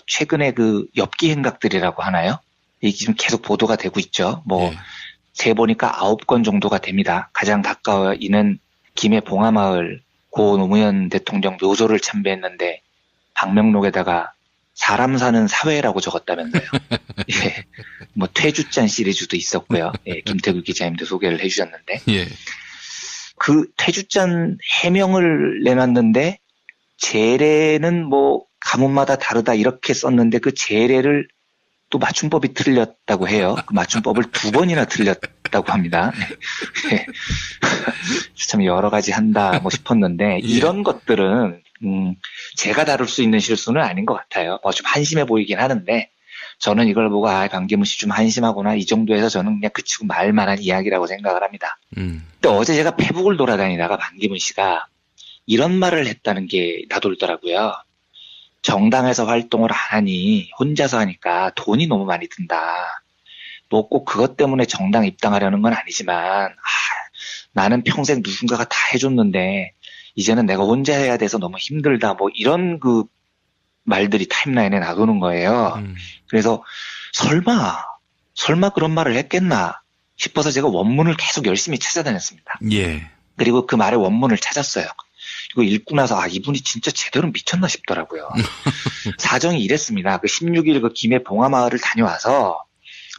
최근에 그 엽기 행각들이라고 하나요? 이게 지금 계속 보도가 되고 있죠. 뭐 예. 세보니까 9건 정도가 됩니다. 가장 가까워 있는 김해 봉하마을 고 노무현 대통령 묘소를 참배했는데 방명록에다가 사람 사는 사회라고 적었다면서요. 예. 뭐 퇴주잔 시리즈도 있었고요. 예, 김태규 기자님도 소개를 해주셨는데 예. 그 퇴주잔 해명을 내놨는데 제례는 뭐 가문마다 다르다 이렇게 썼는데 그 제례를 또 맞춤법이 틀렸다고 해요. 그 맞춤법을 2번이나 틀렸다고 합니다. 네. 참 여러 가지 한다 뭐 싶었는데 이런 것들은 제가 다룰 수 있는 실수는 아닌 것 같아요. 뭐 좀 한심해 보이긴 하는데 저는 이걸 보고 반기문 씨 좀 한심하구나 이 정도에서 저는 그냥 그치고 말만한 이야기라고 생각을 합니다. 근데 어제 제가 페북을 돌아다니다가 반기문 씨가 이런 말을 했다는 게 나돌더라고요. 정당에서 활동을 안 하니 혼자서 하니까 돈이 너무 많이 든다. 뭐 꼭 그것 때문에 정당 입당하려는 건 아니지만 나는 평생 누군가가 다 해줬는데 이제는 내가 혼자 해야 돼서 너무 힘들다. 뭐 이런 그 말들이 타임라인에 나도는 거예요. 그래서 설마 그런 말을 했겠나 싶어서 제가 원문을 계속 열심히 찾아다녔습니다. 예. 그리고 그 말의 원문을 찾았어요. 이거 읽고 나서 이분이 진짜 제대로 미쳤나 싶더라고요. 사정이 이랬습니다. 그 16일 그 김해 봉하마을을 다녀와서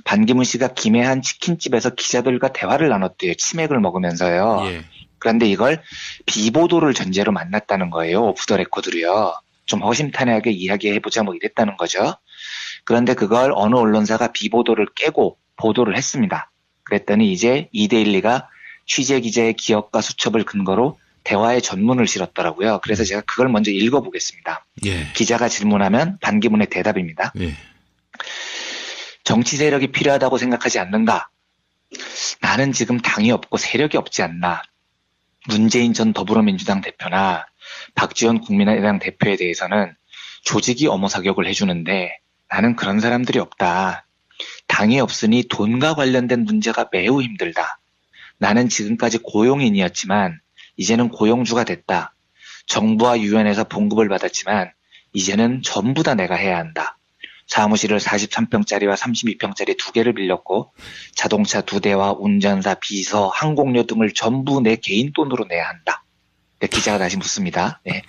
반기문 씨가 김해 한 치킨집에서 기자들과 대화를 나눴대요. 치맥을 먹으면서요. 예. 그런데 이걸 비보도를 전제로 만났다는 거예요. 오프 더 레코드로요. 좀 허심탄회하게 이야기해보자 뭐 이랬다는 거죠. 그런데 그걸 어느 언론사가 비보도를 깨고 보도를 했습니다. 그랬더니 이제 이데일리가 취재기자의 기억과 수첩을 근거로 대화의 전문을 실었더라고요. 그래서 제가 그걸 먼저 읽어보겠습니다. 예. 기자가 질문하면 반기문의 대답입니다. 예. 정치 세력이 필요하다고 생각하지 않는가? 나는 지금 당이 없고 세력이 없지 않나. 문재인 전 더불어민주당 대표나 박지원 국민의당 대표에 대해서는 조직이 엄호 사격을 해주는데 나는 그런 사람들이 없다. 당이 없으니 돈과 관련된 문제가 매우 힘들다. 나는 지금까지 고용인이었지만 이제는 고용주가 됐다. 정부와 유엔에서 봉급을 받았지만 이제는 전부 다 내가 해야 한다. 사무실을 43평짜리와 32평짜리 2개를 빌렸고 자동차 2대와 운전사, 비서, 항공료 등을 전부 내 개인 돈으로 내야 한다. 기자가 다시 묻습니다. 네.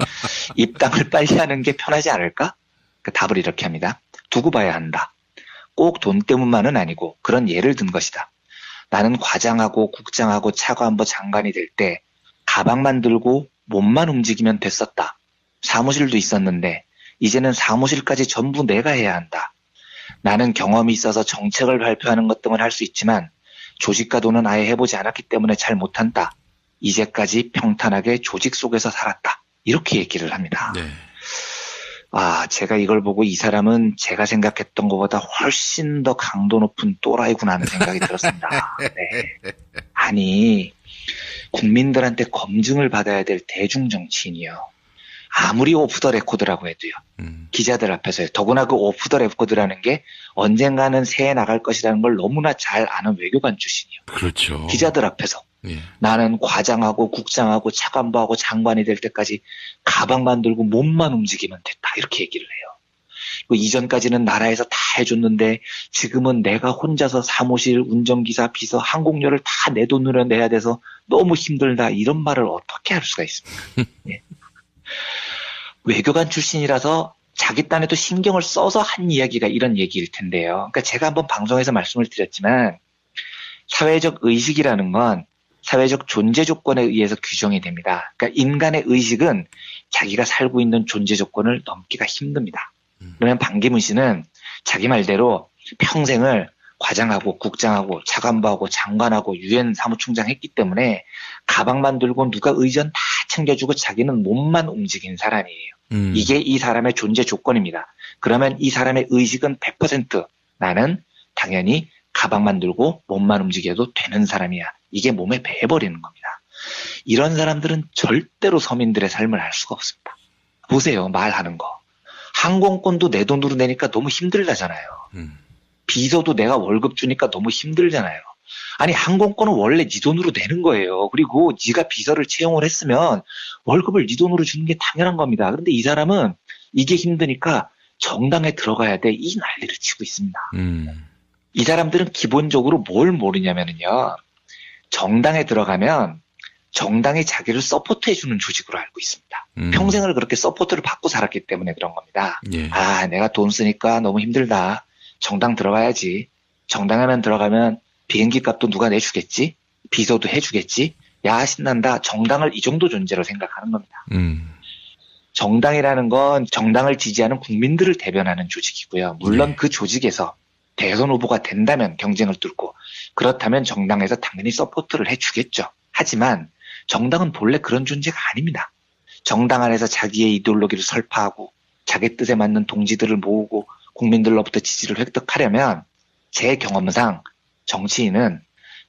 입당을 빨리 하는 게 편하지 않을까? 그 답을 이렇게 합니다. 두고 봐야 한다. 꼭 돈 때문만은 아니고 그런 예를 든 것이다. 나는 과장하고 국장하고 차관보 장관이 될 때 가방만 들고 몸만 움직이면 됐었다. 사무실도 있었는데 이제는 사무실까지 전부 내가 해야 한다. 나는 경험이 있어서 정책을 발표하는 것 등은 할 수 있지만 조직과도는 아예 해보지 않았기 때문에 잘 못한다. 이제까지 평탄하게 조직 속에서 살았다. 이렇게 얘기를 합니다. 네. 제가 이걸 보고 이 사람은 제가 생각했던 것보다 훨씬 더 강도 높은 또라이구나 하는 생각이 들었습니다. 네. 아니, 국민들한테 검증을 받아야 될 대중정치인이요. 아무리 오프 더 레코드라고 해도요. 기자들 앞에서요. 더구나 그 오프 더 레코드라는 게 언젠가는 새해 나갈 것이라는 걸 너무나 잘 아는 외교관 출신이요. 그렇죠. 기자들 앞에서. 예. 나는 과장하고 국장하고 차관보하고 장관이 될 때까지 가방만 들고 몸만 움직이면 됐다. 이렇게 얘기를 해요. 이전까지는 나라에서 다 해줬는데 지금은 내가 혼자서 사무실, 운전기사, 비서, 항공료를 다 내 돈으로 내야 돼서 너무 힘들다. 이런 말을 어떻게 할 수가 있습니까? 예. 외교관 출신이라서 자기 딴에도 신경을 써서 한 이야기가 이런 얘기일 텐데요. 그러니까 제가 한번 방송에서 말씀을 드렸지만 사회적 의식이라는 건 사회적 존재 조건에 의해서 규정이 됩니다. 그러니까 인간의 의식은 자기가 살고 있는 존재 조건을 넘기가 힘듭니다. 그러면 반기문 씨는 자기 말대로 평생을 과장하고 국장하고 차관보하고 장관하고 유엔 사무총장 했기 때문에 가방만 들고 누가 의전 다 챙겨주고 자기는 몸만 움직인 사람이에요. 이게 이 사람의 존재 조건입니다. 그러면 이 사람의 의식은 100% 나는 당연히 가방만 들고 몸만 움직여도 되는 사람이야. 이게 몸에 배어버리는 겁니다. 이런 사람들은 절대로 서민들의 삶을 알 수가 없습니다. 보세요. 말하는 거. 항공권도 내 돈으로 내니까 너무 힘들다잖아요. 비서도 내가 월급 주니까 너무 힘들잖아요. 아니 항공권은 원래 네 돈으로 내는 거예요. 그리고 네가 비서를 채용을 했으면 월급을 네 돈으로 주는 게 당연한 겁니다. 그런데 이 사람은 이게 힘드니까 정당에 들어가야 돼. 이 난리를 치고 있습니다. 이 사람들은 기본적으로 뭘 모르냐면요. 정당에 들어가면 정당이 자기를 서포트해주는 조직으로 알고 있습니다. 평생을 그렇게 서포트를 받고 살았기 때문에 그런 겁니다. 예. 아, 내가 돈 쓰니까 너무 힘들다. 정당 들어가야지. 정당에만 들어가면 비행기 값도 누가 내주겠지? 비서도 해주겠지? 야, 신난다. 정당을 이 정도 존재로 생각하는 겁니다. 정당이라는 건 정당을 지지하는 국민들을 대변하는 조직이고요. 물론 예. 그 조직에서 대선 후보가 된다면 경쟁을 뚫고 그렇다면 정당에서 당연히 서포트를 해주겠죠. 하지만 정당은 본래 그런 존재가 아닙니다. 정당 안에서 자기의 이데올로기를 설파하고 자기 뜻에 맞는 동지들을 모으고 국민들로부터 지지를 획득하려면 제 경험상 정치인은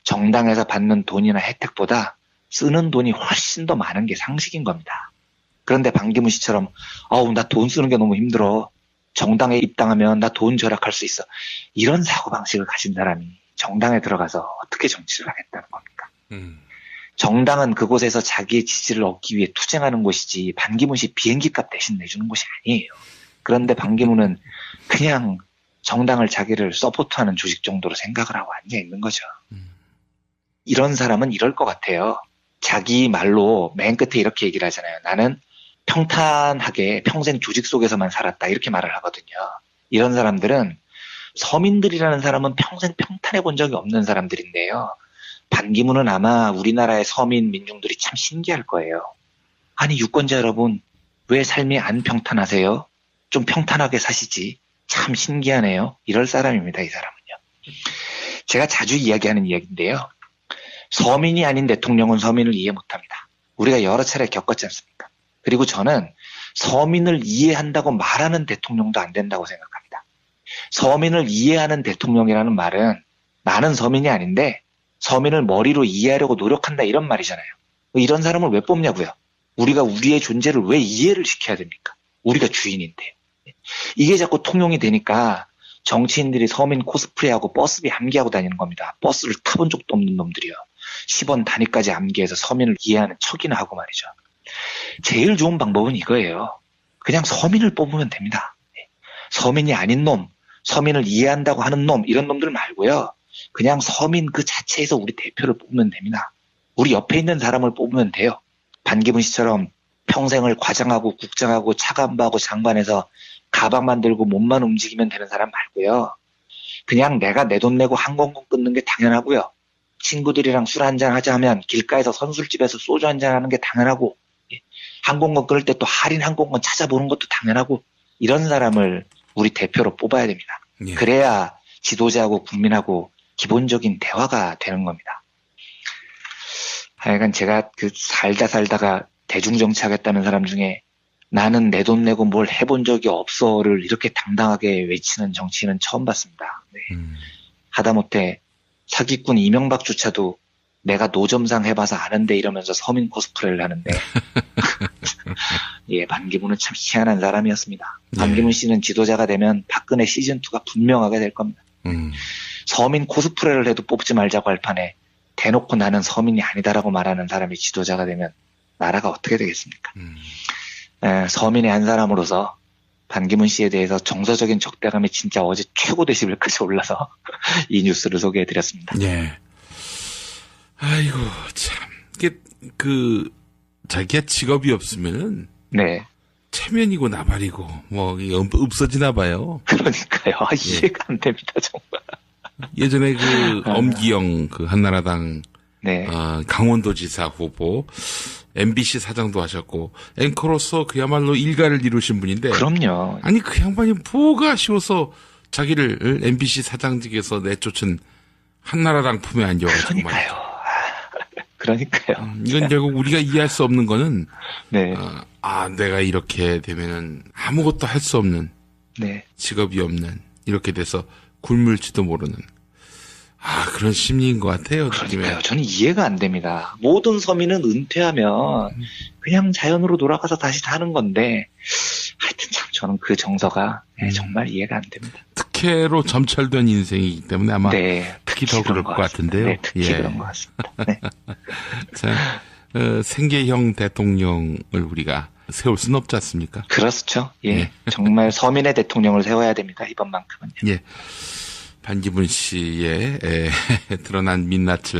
정당에서 받는 돈이나 혜택보다 쓰는 돈이 훨씬 더 많은 게 상식인 겁니다. 그런데 반기문 씨처럼 나 돈 쓰는 게 너무 힘들어. 정당에 입당하면 나 돈 절약할 수 있어. 이런 사고방식을 가진 사람이 정당에 들어가서 어떻게 정치를 하겠다는 겁니까? 정당은 그곳에서 자기의 지지를 얻기 위해 투쟁하는 곳이지 반기문 씨 비행기값 대신 내주는 곳이 아니에요. 그런데 반기문은 그냥 정당을 자기를 서포트하는 조직 정도로 생각을 하고 앉아있는 거죠. 이런 사람은 이럴 것 같아요. 자기 말로 맨 끝에 이렇게 얘기를 하잖아요. 나는 평탄하게 평생 조직 속에서만 살았다 이렇게 말을 하거든요. 이런 사람들은 서민들이라는 사람은 평생 평탄해 본 적이 없는 사람들인데요. 반기문은 아마 우리나라의 서민 민중들이 참 신기할 거예요. 아니 유권자 여러분 왜 삶이 안 평탄하세요? 좀 평탄하게 사시지. 참 신기하네요. 이럴 사람입니다. 이 사람은요. 제가 자주 이야기하는 이야기인데요. 서민이 아닌 대통령은 서민을 이해 못합니다. 우리가 여러 차례 겪었지 않습니까? 그리고 저는 서민을 이해한다고 말하는 대통령도 안 된다고 생각합니다. 서민을 이해하는 대통령이라는 말은 나는 서민이 아닌데 서민을 머리로 이해하려고 노력한다 이런 말이잖아요. 이런 사람을 왜 뽑냐고요. 우리가 우리의 존재를 왜 이해를 시켜야 됩니까? 우리가 주인인데. 이게 자꾸 통용이 되니까 정치인들이 서민 코스프레하고 버스비 암기하고 다니는 겁니다. 버스를 타본 적도 없는 놈들이요. 10원 단위까지 암기해서 서민을 이해하는 척이나 하고 말이죠. 제일 좋은 방법은 이거예요. 그냥 서민을 뽑으면 됩니다. 서민이 아닌 놈, 서민을 이해한다고 하는 놈, 이런 놈들 말고요. 그냥 서민 그 자체에서 우리 대표를 뽑으면 됩니다. 우리 옆에 있는 사람을 뽑으면 돼요. 반기문 씨처럼 평생을 과장하고 국장하고 차관보하고 장관해서 가방만 들고 몸만 움직이면 되는 사람 말고요. 그냥 내가 내 돈 내고 항공권 끊는 게 당연하고요. 친구들이랑 술 한잔 하자 하면 길가에서 선술집에서 소주 한잔 하는 게 당연하고 항공권 끊을 때 또 할인 항공권 찾아보는 것도 당연하고 이런 사람을 우리 대표로 뽑아야 됩니다. 예. 그래야 지도자하고 국민하고 기본적인 대화가 되는 겁니다. 하여간 제가 그 살다가 대중정치 하겠다는 사람 중에 나는 내 돈 내고 뭘 해본 적이 없어를 이렇게 당당하게 외치는 정치인은 처음 봤습니다. 네. 하다못해 사기꾼 이명박조차도 내가 노점상 해봐서 아는데 이러면서 서민 코스프레를 하는데 예, 반기문은 참 희한한 사람이었습니다. 반기문 씨는 지도자가 되면 박근혜 시즌2가 분명하게 될 겁니다. 서민 코스프레를 해도 뽑지 말자고 할 판에 대놓고 나는 서민이 아니다라고 말하는 사람이 지도자가 되면 나라가 어떻게 되겠습니까? 서민의 한 사람으로서 반기문 씨에 대해서 정서적인 적대감이 진짜 어제 최고 데시벨까지 올라서 이 뉴스를 소개해드렸습니다. 예. 아이고 참 이게 자기가 직업이 없으면은 네. 체면이고 나발이고 뭐 없어지나 봐요. 그러니까요. 이해가 안 됩니다 정말. 예전에 엄기영 한나라당 네. 강원도지사 후보 MBC 사장도 하셨고 앵커로서 그야말로 일가를 이루신 분인데. 그럼요. 아니 그 양반이 뭐가 아쉬워서 자기를 MBC 사장직에서 내쫓은 한나라당 품에 안겨가지고 말이죠. 그러니까요. 이건 결국 우리가 이해할 수 없는 거는 네. 내가 이렇게 되면은 아무것도 할 수 없는 네. 직업이 없는 이렇게 돼서 굶을지도 모르는 그런 심리인 것 같아요. 그러니까요. 저는 이해가 안 됩니다. 모든 서민은 은퇴하면 그냥 자연으로 돌아가서 다시 사는 건데 하여튼 참 저는 그 정서가 정말 이해가 안 됩니다. 특혜로 점철된 인생이기 때문에 아마 네, 특히 더 그럴 것 같은데요. 네, 특히 그런 것 같습니다. 네. 자, 생계형 대통령을 우리가 세울 수는 없지 않습니까? 그렇죠. 예. 정말 서민의 대통령을 세워야 됩니다. 이번만큼은요. 예. 반기문 씨의 드러난 민낯을